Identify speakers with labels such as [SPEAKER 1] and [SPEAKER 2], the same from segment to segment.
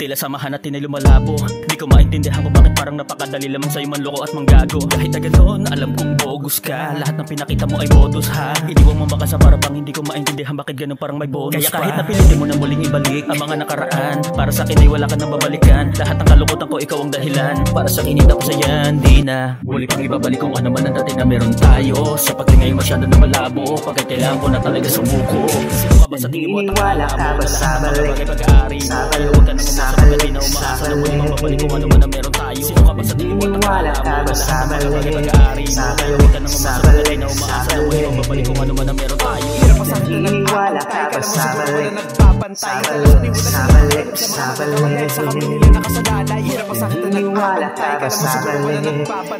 [SPEAKER 1] tila samahan natin ay lumalabo. Di ko maintindihan kung bakit parang napakadali lamang sa'yo manloko at manggago. Kahit na ganoon, alam kong bogus ka. Lahat ng pinakita mo ay modus ha. Iniwang mo makasa para bang hindi ko maintindihan bakit ganun parang may bonus. Kaya kahit na pilitin mo na muling ibalik ang mga nakaraan, para sa akin ay wala ka nang babalikan. Lahat ng kalungkutan ko ikaw ang dahilan. Para sa kinita ko sa yan, di na muli pang ibabalik kung ano man ang dati na meron tayo. Sa pagtingay masyado na malabo, pagkat kailangan ko na talaga sumuko. Sino ka ba sa tingin mo at
[SPEAKER 2] Naniniwala ka ba sa balik?
[SPEAKER 1] pag-aari mo? Kaya huwag ka nang umasa pagkat di na umaasa na muli mababalik kung ano man ang meron tayo. Sino ka ba sa tingin mo at
[SPEAKER 2] Naniniwala ka ba sa balik?
[SPEAKER 1] pag-aari mo? Kaya huwag ka nang umasa pagkat di na umaasa na muli mababalik kung ano man ang meron tayo.
[SPEAKER 2] Naniniwala ka ba sa balik? Sa balik, sa balik, sa balik. Naniniwala ka ba sa balik?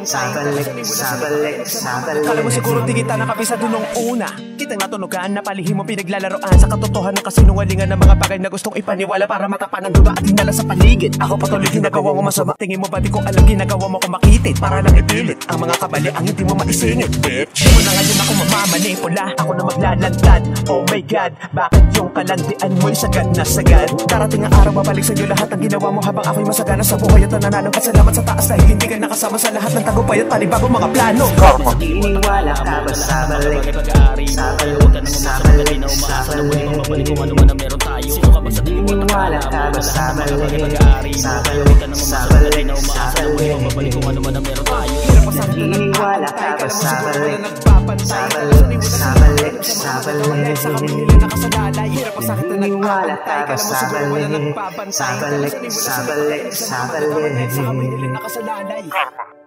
[SPEAKER 2] Sa balik, sa balik, sa balik.
[SPEAKER 3] Kala mo siguro di kita nakabisado nung una. Kitang natunugan na palihim mo pinaglalaroan sa katotohanan kasinungalingan ng mga bagay na gustong ipaniwala para matapan ang duda at hinala sa paligid. Ako patuloy ginagawa mo masama. Tingin mo ba di ko alam ginagawa mo ko makitid para lang ipilit ang mga kabali ang hindi mo maisingit, bitch. Di mo na ngayon ako mamamanipula, ako na maglalantad. Oh my God, bakit yung kalandian mo'y sagad na sagad? Darating ang araw babalik sa'yo lahat ang ginawa mo habang ako'y masagana sa buhay at nananalo. Salamat sa taas dahil hindi ka nakasama sa lahat ng tagumpay at panibagong mga plano.
[SPEAKER 2] Naniniwala ka ba sa balik? Sa balik, sa balik, sa balik.
[SPEAKER 1] Sino ka ba sa tingin mo at
[SPEAKER 2] Naniniwala ka ba sa balik? Sa balik, sa balik, sa balik.
[SPEAKER 1] mababalik kung ano man ang meron tayo.
[SPEAKER 2] Naniniwala ka ba sa balik? Sa balik, sa balik, sa balik. Naniniwala ka ba sa balik? Sa balik, sa balik, sa balik.